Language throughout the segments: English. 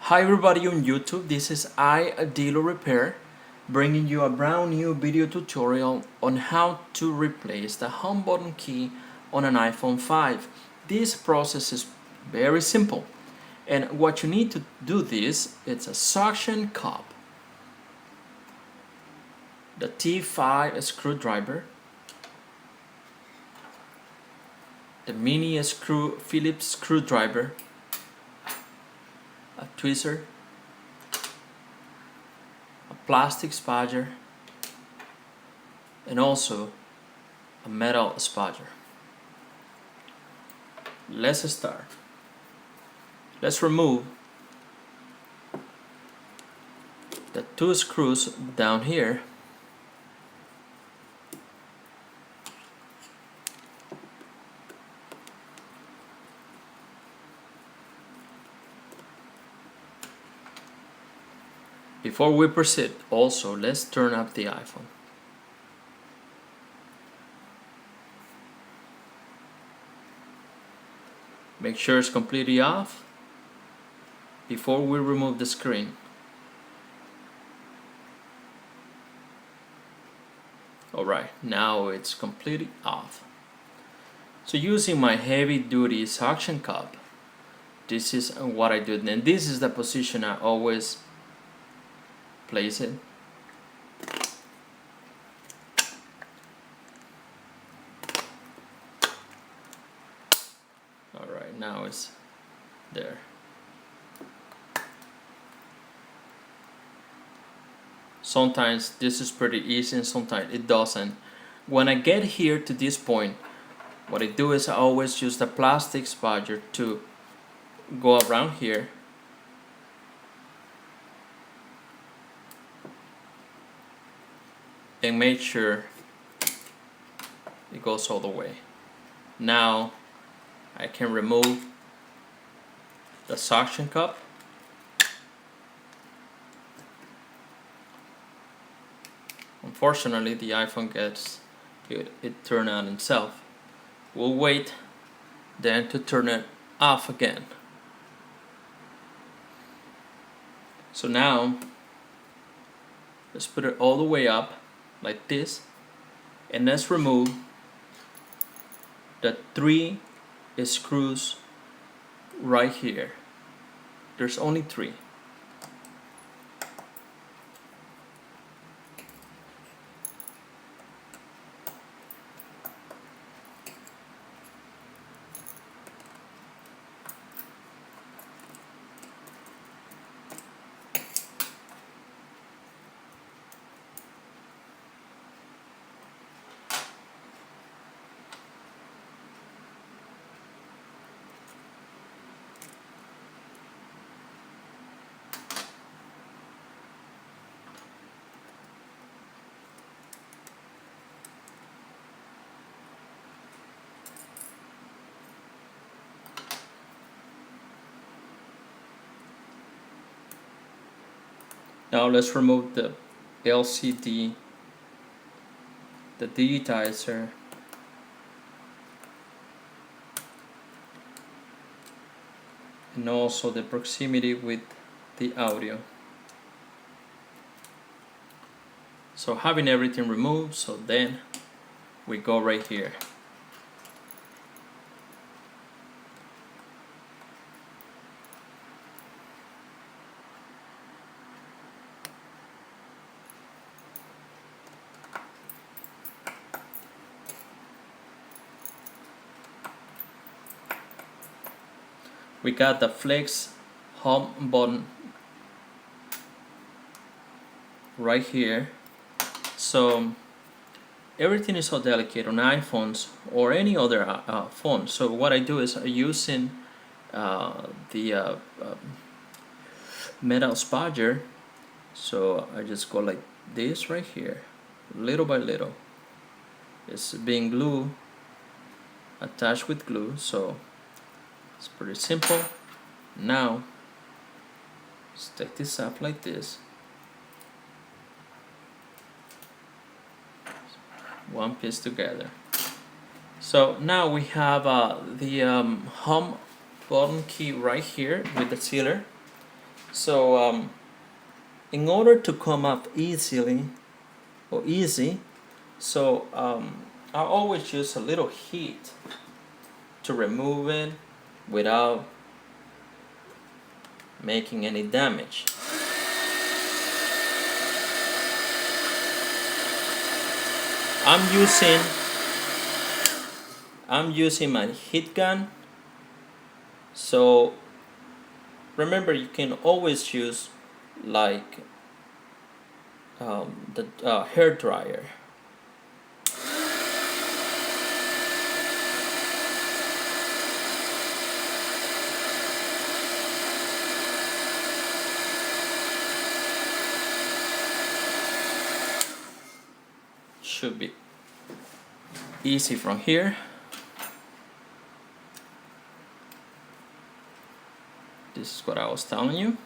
Hi everybody on YouTube, this is Dealer Repair, bringing you a brand new video tutorial on how to replace the home button key on an iPhone 5. This process is very simple, and what you need to do this, it's a suction cup, the T5 screwdriver, the mini Phillips screwdriver, a tweezer, a plastic spudger, and also a metal spudger. Let's start. Let's remove the two screws down here. Before we proceed, also let's turn up the iPhone. Make sure it's completely off before we remove the screen. Alright, now it's completely off. So using my heavy duty suction cup, this is what I do, and this is the position I always place it. Alright, now it's there. Sometimes this is pretty easy and sometimes it doesn't. When I get here to this point, what I do is I always use the plastic spudger to go around here and make sure it goes all the way. Now I can remove the suction cup. Unfortunately, the iPhone it turned on itself. We'll wait then to turn it off again. So now let's put it all the way up like this, and let's remove the 3 screws right here. There's only 3. Now let's remove the LCD, the digitizer, and also the proximity with the audio. So having everything removed, so then we go right here. We got the flex home button right here. So everything is so delicate on iPhones or any other phone. So what I do is using the metal spudger. So I just go like this right here, little by little. It's being glue, attached with glue, so it's pretty simple. Now stick this up like this. One piece together. So now we have the home button key right here with the sealer. So in order to come up easy, so I always use a little heat to remove it without making any damage. I'm using my heat gun. So remember, you can always use like the hair dryer. Should be easy from here. This is what I was telling you.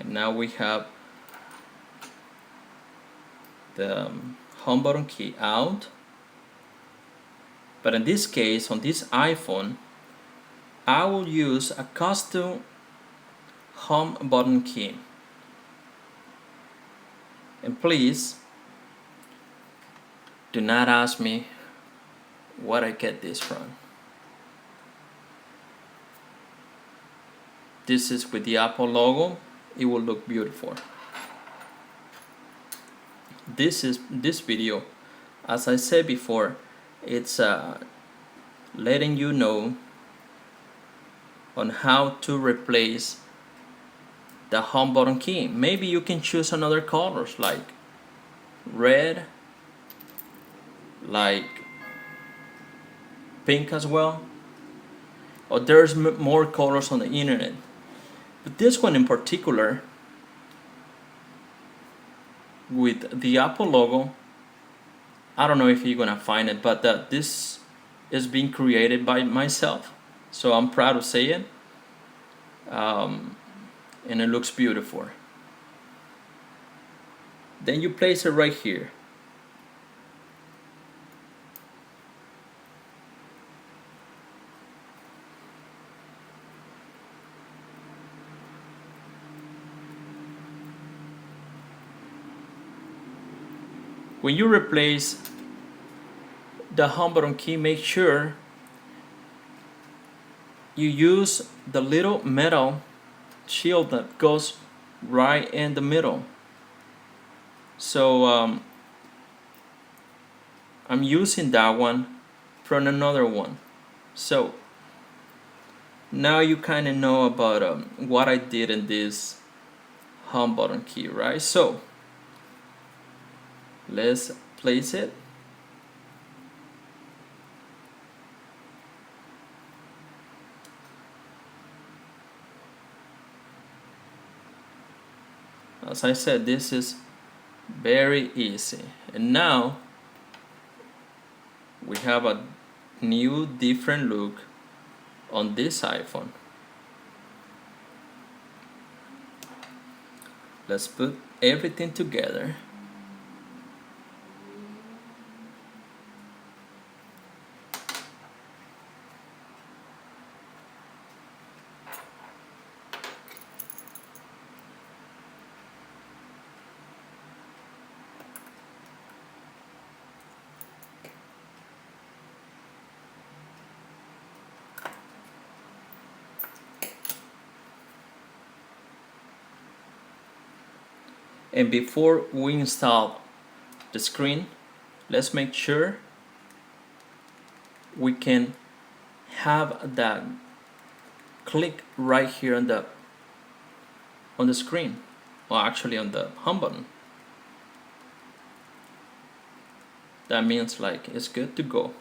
And now we have the home button key out. But in this case, on this iPhone, I will use a custom home button key. And please do not ask me where I get this from. This is with the Apple logo. It will look beautiful. This video, as I said before, it's letting you know on how to replace the home button key. Maybe you can choose another colors like red, like pink as well, or there's more colors on the internet. But this one in particular, with the Apple logo, I don't know if you're gonna find it, but this is being created by myself, so I'm proud to say it. And it looks beautiful. Then you place it right here. When you replace the home button key, make sure you use the little metal shield that goes right in the middle. So I'm using that one from another one. So now you kind of know about what I did in this home button key, right? So let's place it. As I said, this is very easy. And now we have a new different look on this iPhone. Let's put everything together. And before we install the screen, let's make sure we can have that click right here on the screen, or actually on the home button. That means like it's good to go.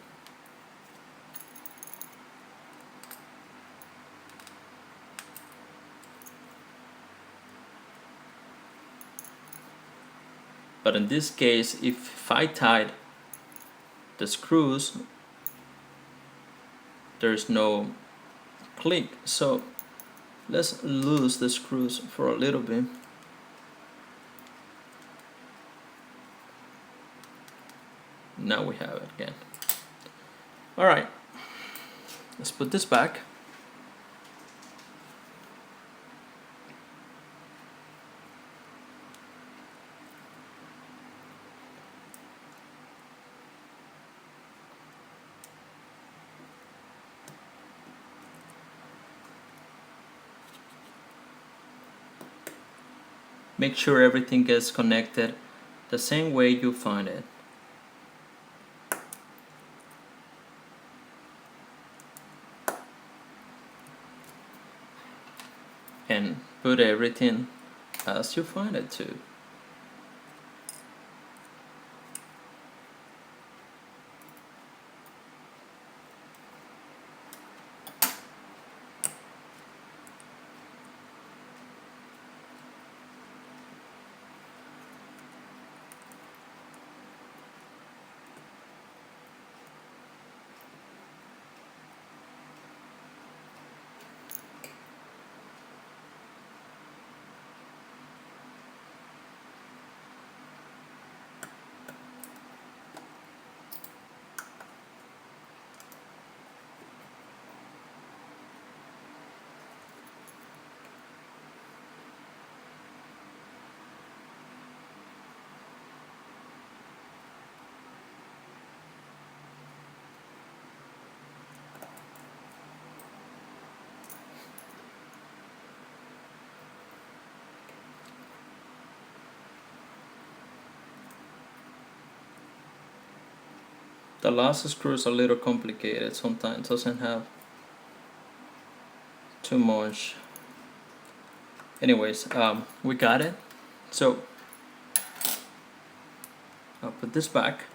But in this case, if I tied the screws, there's no click. So let's lose the screws for a little bit. now we have it again. All right, let's put this back. Make sure everything gets connected the same way you find it. And put everything as you find it too. The last screw is a little complicated sometimes, doesn't have too much. Anyways, we got it. So I'll put this back.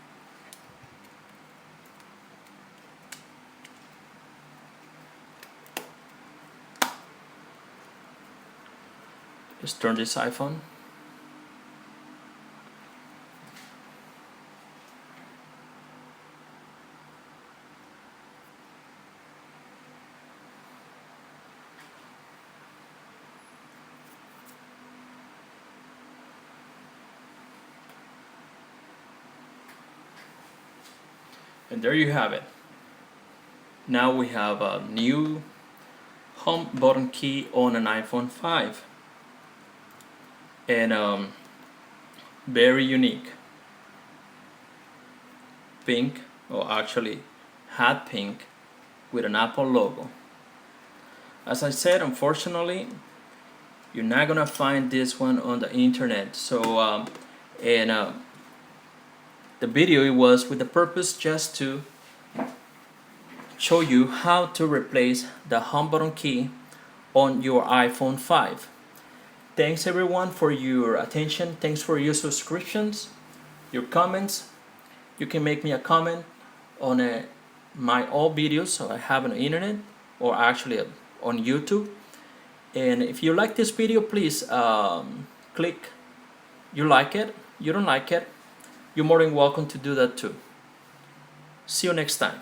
Just turn this iPhone. And there you have it. Now we have a new home button key on an iPhone 5. And very unique. Pink, or actually hot pink, with an Apple logo. As I said, unfortunately, you're not gonna find this one on the internet. So, the video, it was with the purpose just to show you how to replace the home button key on your iPhone 5. Thanks everyone for your attention. Thanks for your subscriptions, your comments. You can make me a comment on my all videos, so I have on the internet, or actually on YouTube. And if you like this video, please click you like it. You don't like it, you're more than welcome to do that too. See you next time.